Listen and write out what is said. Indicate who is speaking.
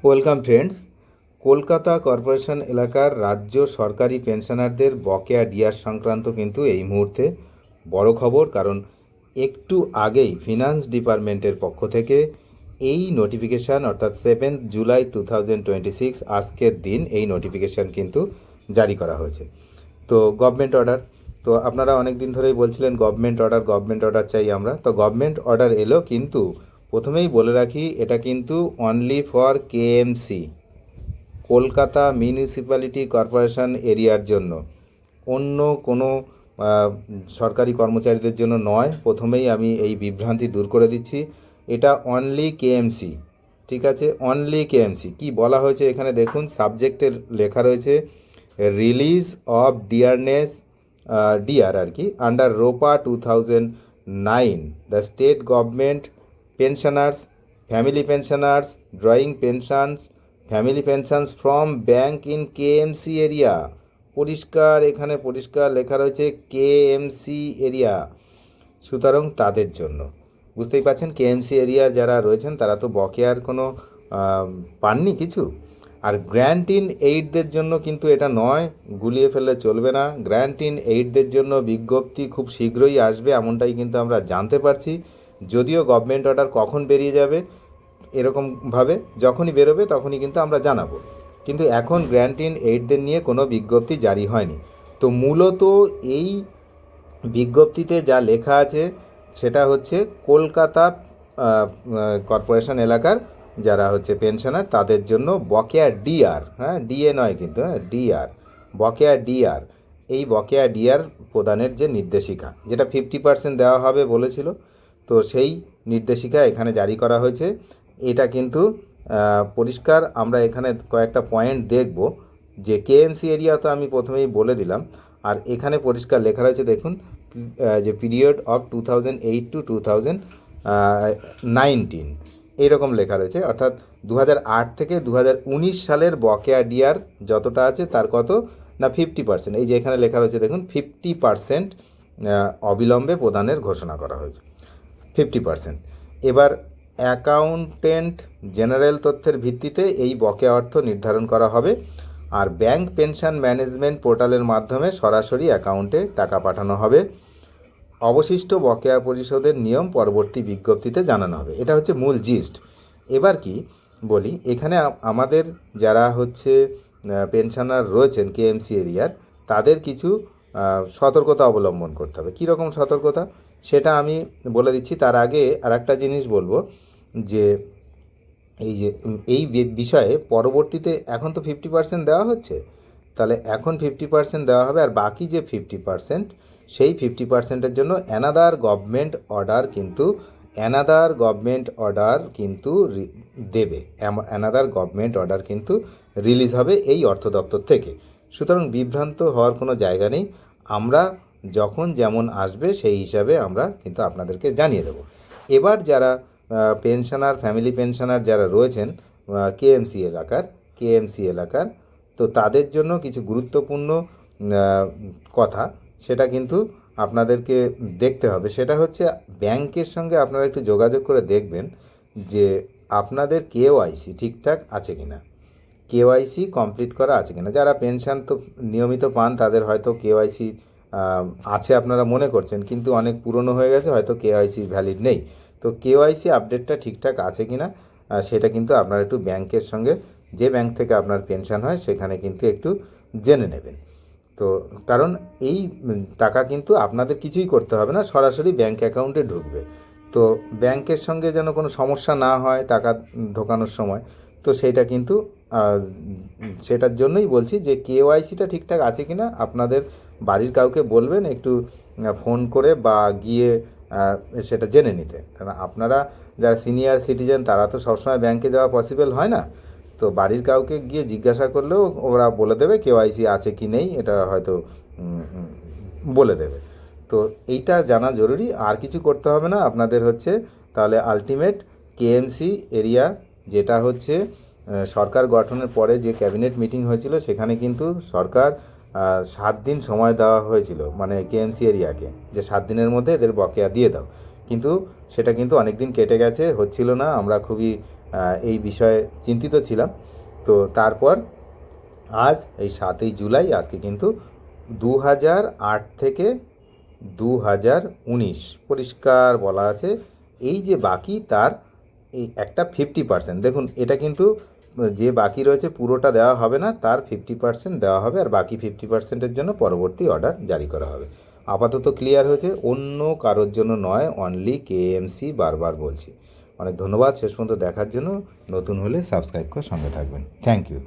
Speaker 1: Welcome friends. Kolkata corporation এলাকার রাজ্য সরকারি পেনশনারদের বকেয়া ডিআর সংক্রান্ত কিন্তু এই মুহূর্তে বড় খবর। কারণ একটু আগেই ফিনান্স ডিপার্টমেন্টের পক্ষ থেকে এই নোটিফিকেশান অর্থাৎ 7 জুলাই 2026 আজকের দিন এই নোটিফিকেশান কিন্তু জারি করা হয়েছে। তো গভর্নমেন্ট অর্ডার, তো আপনারা অনেক দিন ধরেই বলছিলেন গভর্নমেন্ট অর্ডার চাই আমরা, তো গভর্নমেন্ট অর্ডার এলো। কিন্তু প্রথমেই বলে রাখি, এটা কিন্তু only for KMC, Kolkata municipality corporation এরিয়ার জন্য, অন্য কোনো সরকারি কর্মচারীদের জন্য নয়। প্রথমেই আমি এই বিভ্রান্তি দূর করে দিচ্ছি, এটা অনলি কেএমসি, ঠিক আছে? Only KMC. কি বলা হয়েছে এখানে দেখুন, সাবজেক্টের লেখা রয়েছে রিলিজ অফ ডিয়ারনেস, ডিআর আর কি, আন্ডার রোপা 2009 the state government pensioners, family pensioners, drawing pensions, family pensions from bank in KMC area. পরিষ্কার এখানে পরিষ্কার লেখা রয়েছে কেএমসি এরিয়া, সুতরাং তাদের জন্য। বুঝতেই পারছেন, কেএমসি এরিয়ার যারা রয়েছেন তারা তো বকেয়ার কোনো পাননি কিছু। আর গ্র্যান্ট ইন এইডদের জন্য কিন্তু এটা নয়, গুলিয়ে ফেললে চলবে না। গ্র্যান্ট ইন এইডদের জন্য বিজ্ঞপ্তি খুব শীঘ্রই আসবে, এমনটাই কিন্তু আমরা জানতে পারছি। যদিও গভর্নমেন্ট অর্ডার কখন বেরিয়ে যাবে এরকমভাবে যখনই বেরোবে তখনই কিন্তু আমরা জানাবো, কিন্তু এখন গ্র্যান্ট ইন এইডদের নিয়ে কোনো বিজ্ঞপ্তি জারি হয়নি। তো মূলত এই বিজ্ঞপ্তিতে যা লেখা আছে সেটা হচ্ছে কলকাতা কর্পোরেশন এলাকার যারা হচ্ছে পেনশনার তাদের জন্য বকেয়া ডিআর, হ্যাঁ ডিএ নয় কিন্তু, হ্যাঁ ডিআর, বকেয়া ডিআর, এই বকেয়া ডিআর প্রদানের যে নির্দেশিকা, যেটা 50% দেওয়া হবে বলেছিল, তো সেই নির্দেশিকা এখানে জারি করা হয়েছে। এটা কিন্তু পরিষ্কার। আমরা এখানে কয়েকটা পয়েন্ট দেখব, যে কেএমসি এরিয়া তো আমি প্রথমেই বলে দিলাম। আর এখানে পরিষ্কার লেখা রয়েছে দেখুন, যে পিরিয়ড অফ 2008 টু 2019 এইরকম লেখা রয়েছে, অর্থাৎ 2008 থেকে 2019 সালের বকেয়া ডিআর যতটা আছে তার কত না 50%। এই যে এখানে লেখা রয়েছে দেখুন 50% অবিলম্বে প্রদানের ঘোষণা করা হয়েছে, 50%। এবার অ্যাকাউন্টেন্ট জেনারেল তথ্যের ভিত্তিতে এই বকেয়া অর্থ নির্ধারণ করা হবে, আর ব্যাংক পেনশন ম্যানেজমেন্ট পোর্টালের মাধ্যমে সরাসরি অ্যাকাউন্টে টাকা পাঠানো হবে। অবশিষ্ট বকেয়া পরিশোধের নিয়ম পরবর্তী বিজ্ঞপ্তিতে জানানো হবে। এটা হচ্ছে মূল জিস্ট। এবার কি বলি, এখানে আমাদের যারা হচ্ছে পেনশনার রয়েছেন কেএমসি এরিয়ার, তাদের কিছু সতর্কতা অবলম্বন করতে হবে। কীরকম সতর্কতা সেটা আমি বলে দিচ্ছি। তার আগে আর একটা জিনিস বলবো, যে এই যে এই বিষয়ে পরবর্তীতে এখন তো 50% দেওয়া হচ্ছে, তাহলে এখন 50% দেওয়া হবে, আর বাকি যে 50% সেই 50%-এর জন্য অ্যানাদার গভর্নমেন্ট অর্ডার কিন্তু দেবে, অ্যানাদার গভর্নমেন্ট অর্ডার কিন্তু রিলিজ হবে এই অর্থ দপ্তর থেকে। সুতরাং বিভ্রান্ত হওয়ার কোনো জায়গা নেই। আমরা যখন যেমন আসবে সেই হিসাবে আমরা কিন্তু আপনাদেরকে জানিয়ে দেব। এবার যারা পেনশনার, ফ্যামিলি পেনশনার যারা রয়েছেন কেএমসি এলাকার, তো তাদের জন্য কিছু গুরুত্বপূর্ণ কথা, সেটা কিন্তু আপনাদেরকে দেখতে হবে। সেটা হচ্ছে ব্যাংকের সঙ্গে আপনারা একটু যোগাযোগ করে দেখবেন যে আপনাদের কেওআইসি ঠিকঠাক আছে কি না, কেওআইসি কমপ্লিট করা আছে কিনা। যারা পেনশন তো নিয়মিত পান তাদের হয়তো কেওআইসি আছে আপনারা মনে করছেন, কিন্তু অনেক পুরনো হয়ে গেছে, হয়তো কেওআইসি ভ্যালিড নেই। তো কেওআইসি আপডেটটা ঠিকঠাক আছে কিনা সেটা কিন্তু আপনারা একটু ব্যাংকের সঙ্গে, যে ব্যাংক থেকে আপনার পেনশন হয় সেখানে কিন্তু একটু জেনে নেবেন। তো কারণ এই টাকা কিন্তু আপনাদের কিছুই করতে হবে না, সরাসরি ব্যাংক অ্যাকাউন্টে ঢুকবে। তো ব্যাংকের সঙ্গে যেন কোনো সমস্যা না হয় টাকা ঢোকানোর সময়, তো সেইটা কিন্তু সেটার জন্যই বলছি যে কেওআইসিটা ঠিকঠাক আছে কি না আপনাদের বাড়ির কাউকে বলবেন একটু ফোন করে বা গিয়ে সেটা জেনে নিতে। কারণ আপনারা যারা সিনিয়র সিটিজেন তারা তো সবসময় ব্যাংকে যাওয়া পসিবল হয় না, তো বাড়ির কাউকে গিয়ে জিজ্ঞাসা করলেও ওরা বলে দেবে কেওআইসি আছে কি নেই, এটা হয়তো বলে দেবে। তো এইটা জানা জরুরি, আর কিছু করতে হবে না আপনাদের হচ্ছে। তাহলে আলটিমেট কেএমসি এরিয়া, যেটা হচ্ছে সরকার গঠনের পরে যে ক্যাবিনেট মিটিং হয়েছিল সেখানে কিন্তু সরকার 7 দিন সময় দেওয়া হয়েছিল, মানে কেএমসি এরিয়াকে, যে 7 দিনের মধ্যে এদের বকেয়া দিয়ে দাও। কিন্তু সেটা কিন্তু অনেক দিন কেটে গেছে, হচ্ছিল না। আমরা খুবই এই বিষয়ে চিন্তিত ছিলাম। তো তারপর আজ এই 7ই জুলাই, আজকে কিন্তু 2008 থেকে 2019 পরিষ্কার বলা আছে। এই যে বাকি তার এই একটা 50%, দেখুন এটা কিন্তু যে বাকি রয়েছে পুরোটা দেওয়া হবে না, তার 50% দেওয়া হবে, আর বাকি 50%-এর জন্য পরবর্তী অর্ডার জারি করা হবে। আপাতত ক্লিয়ার হয়েছে, অন্য কারোর জন্য নয়, অনলি কেএমসি, বারবার বলছি। অনেক ধন্যবাদ শেষ পর্যন্ত দেখার জন্য। নতুন হলে সাবস্ক্রাইব করে সঙ্গে থাকবেন। Thank you.